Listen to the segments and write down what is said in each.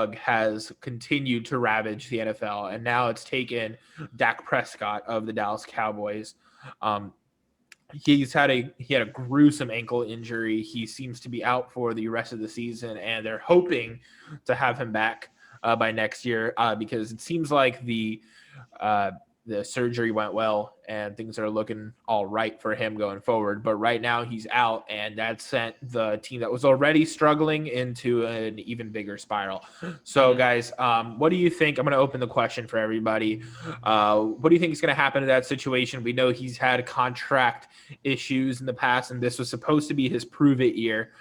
bug has continued to ravage the NFL, and now it's taken Dak Prescott of the Dallas Cowboys. Um, he had a gruesome ankle injury. He seems to be out for the rest of the season, and they're hoping to have him back by next year because it seems like uh, the surgery went well and things are looking all right for him going forward. But right now he's out, and that sent the team that was already struggling into an even bigger spiral. So, guys, what do you think? I'm going to open the question for everybody. What do you think is going to happen to that situation? We know he's had contract issues in the past, and this was supposed to be his prove it year.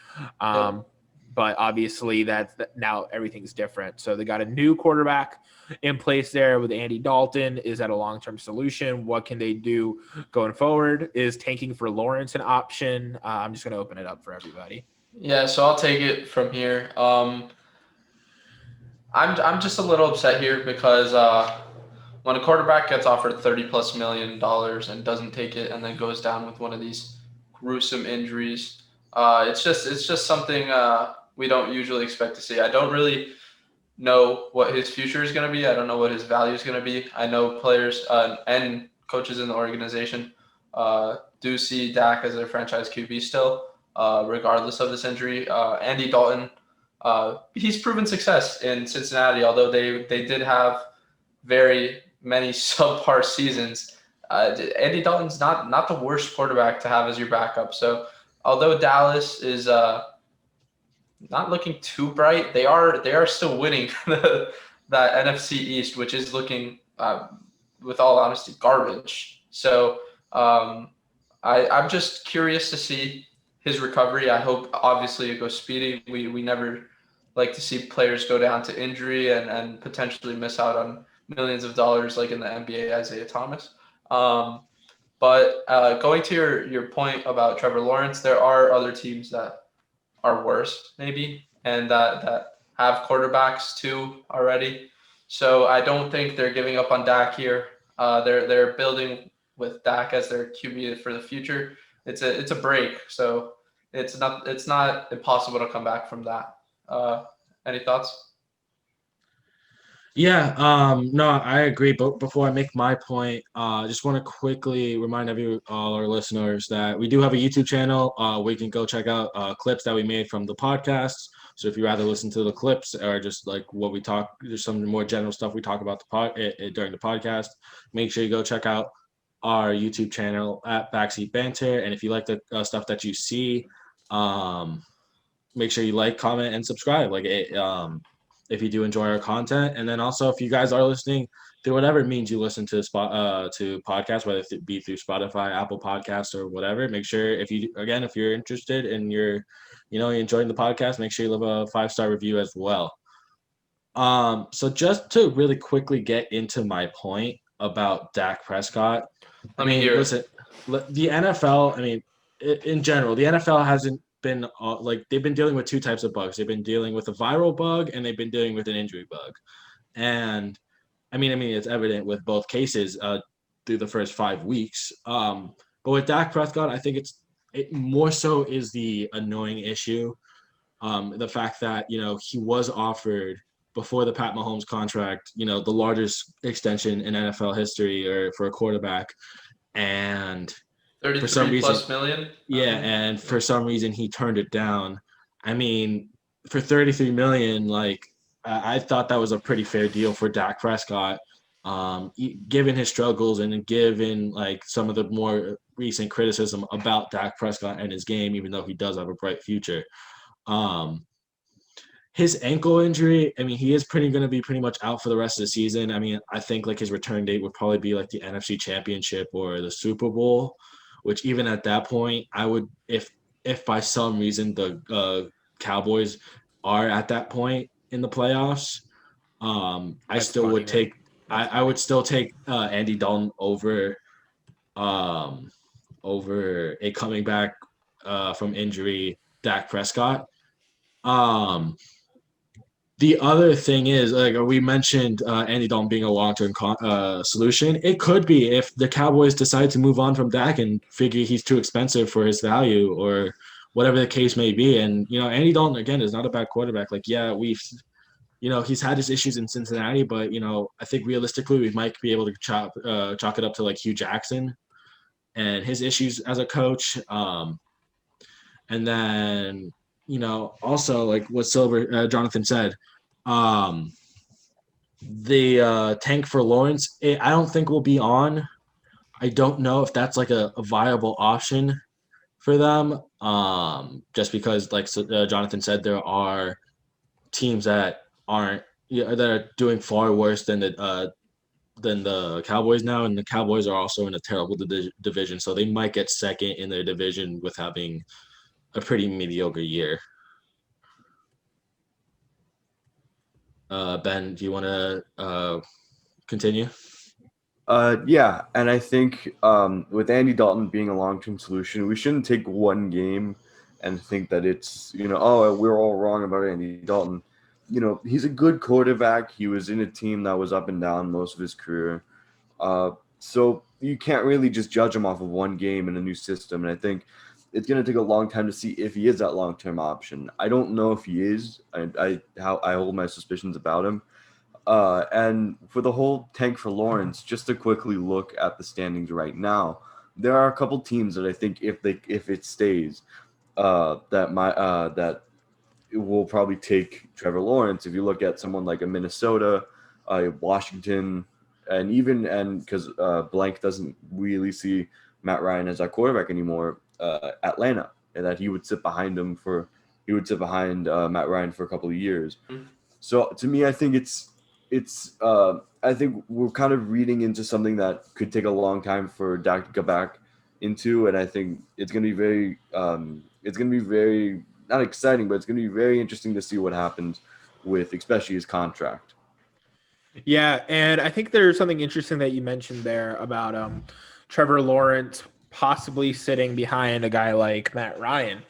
But obviously now everything's different. So they got a new quarterback in place there with Andy Dalton. Is that a long-term solution? What can they do going forward? Is tanking for Lawrence an option? I'm just going to open it up for everybody. Yeah, so I'll take it from here. I'm just a little upset here because when a quarterback gets offered $30+ million and doesn't take it and then goes down with one of these gruesome injuries, it's just something we don't usually expect to see. I don't really know what his future is going to be. I don't know what his value is going to be. I know players and coaches in the organization do see Dak as their franchise QB still, regardless of this injury. Andy Dalton, he's proven success in Cincinnati, although they did have very many subpar seasons. Andy Dalton's not the worst quarterback to have as your backup. So although Dallas is not looking too bright, they are still winning that NFC East, which is looking, with all honesty, garbage. So I'm just curious to see his recovery. I hope obviously it goes speedy. We never like to see players go down to injury and potentially miss out on millions of dollars like in the NBA, Isaiah Thomas. But going to your point about Trevor Lawrence, there are other teams that are worse maybe and that have quarterbacks too already. So I don't think they're giving up on Dak here. They're building with Dak as their QB for the future. It's a break, so it's not impossible to come back from that. Any thoughts? Yeah, no, I agree. But before I make my point, I just want to quickly remind all our listeners that we do have a YouTube channel. We can go check out clips that we made from the podcasts. So if you rather listen to the clips or just like what we talk, there's some more general stuff we talk about during the podcast. Make sure you go check out our YouTube channel at Backseat Banter. And if you like the stuff that you see, make sure you like, comment, and subscribe. If you do enjoy our content, and then also if you guys are listening through whatever means you listen to podcasts, whether it be through Spotify, Apple Podcasts, or whatever, make sure if you're interested and you're enjoying the podcast, make sure you leave a 5-star review as well. So just to really quickly get into my point about Dak Prescott, listen, the NFL, in general, the NFL hasn't been they've been dealing with two types of bugs. They've been dealing with a viral bug and they've been dealing with an injury bug. And it's evident with both cases through the first 5 weeks. But with Dak Prescott, I think it more so is the annoying issue. The fact that, he was offered before the Pat Mahomes contract, the largest extension in NFL history or for a quarterback. And for some reason, plus million. Yeah, and for some reason he turned it down. For $33 million, I thought that was a pretty fair deal for Dak Prescott, given his struggles and given some of the more recent criticism about Dak Prescott and his game, even though he does have a bright future. His ankle injury, he is going to be pretty much out for the rest of the season. I think his return date would probably be the NFC Championship or the Super Bowl. Which even at that point, I would, if by some reason the Cowboys are at that point in the playoffs, I still would take Andy Dalton over a coming back from injury Dak Prescott. The other thing is, we mentioned Andy Dalton being a long-term solution. It could be if the Cowboys decide to move on from Dak and figure he's too expensive for his value or whatever the case may be. And, Andy Dalton, again, is not a bad quarterback. he's had his issues in Cincinnati, but I think realistically we might be able to chalk it up to like Hugh Jackson and his issues as a coach. And then also like what Jonathan said, the tank for Lawrence, I don't think will be on. I don't know if that's like a viable option for them. Just because, like Jonathan said, there are teams that aren't that are doing far worse than the Cowboys now, and the Cowboys are also in a terrible division, so they might get second in their division with having a pretty mediocre year. Ben, do you want to continue? Yeah, and I think with Andy Dalton being a long-term solution, we shouldn't take one game and think that it's oh, we're all wrong about Andy Dalton. He's a good quarterback. He was in a team that was up and down most of his career. So you can't really just judge him off of one game in a new system. And I think it's going to take a long time to see if he is that long-term option. I don't know if he is. I hold my suspicions about him. And for the whole tank for Lawrence, just to quickly look at the standings right now, there are a couple teams that I think if it stays, that it will probably take Trevor Lawrence. If you look at someone like a Minnesota, Washington, and because Blank doesn't really see Matt Ryan as our quarterback anymore, Atlanta, and that he would sit behind Matt Ryan for a couple of years. Mm-hmm. So to me, I think I think we're kind of reading into something that could take a long time for Dak to get back into, and I think it's going to be very not exciting, but it's going to be very interesting to see what happens with especially his contract. Yeah, and I think there's something interesting that you mentioned there about Trevor Lawrence possibly sitting behind a guy like Matt Ryan,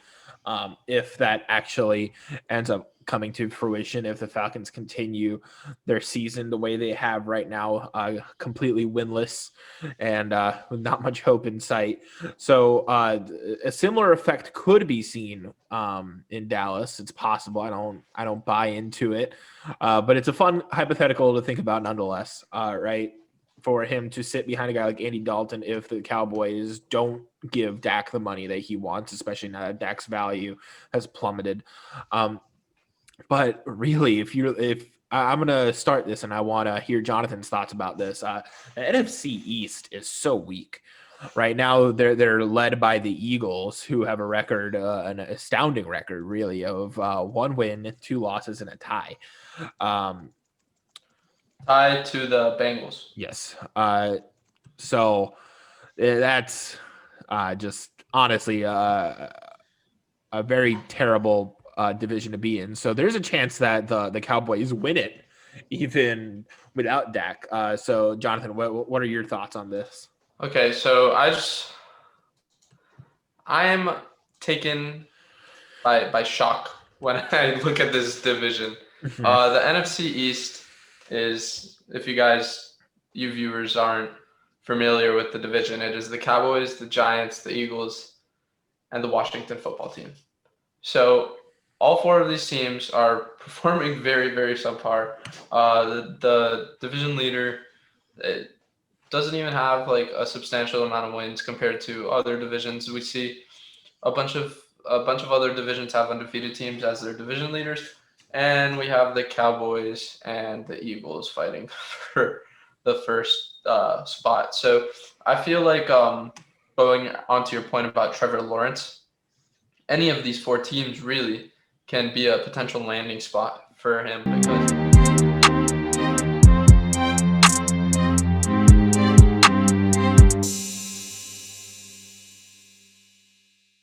if that actually ends up coming to fruition, if the Falcons continue their season the way they have right now, completely winless and with not much hope in sight. So a similar effect could be seen in Dallas. It's possible. I don't buy into it, but it's a fun hypothetical to think about nonetheless, right? For him to sit behind a guy like Andy Dalton if the Cowboys don't give Dak the money that he wants, especially now that Dak's value has plummeted. But really, if I'm gonna start this, and I want to hear Jonathan's thoughts about this. The NFC East is so weak right now. They're led by the Eagles, who have a record, an astounding record, really, of 1 win, 2 losses, and a tie. Tied to the Bengals. Yes. So that's just honestly a very terrible division to be in. So there's a chance that the Cowboys win it even without Dak. So Jonathan, what are your thoughts on this? Okay, so I am taken by shock when I look at this division. The NFC East is, if you viewers aren't familiar with the division, it is the Cowboys, the Giants, the Eagles, and the Washington football team. So all 4 of these teams are performing very, very subpar. The division leader doesn't even have like a substantial amount of wins compared to other divisions. We see a bunch of other divisions have undefeated teams as their division leaders, and we have the Cowboys and the Eagles fighting for the first spot. So I feel like going on to your point about Trevor Lawrence, any of these 4 teams really can be a potential landing spot for him because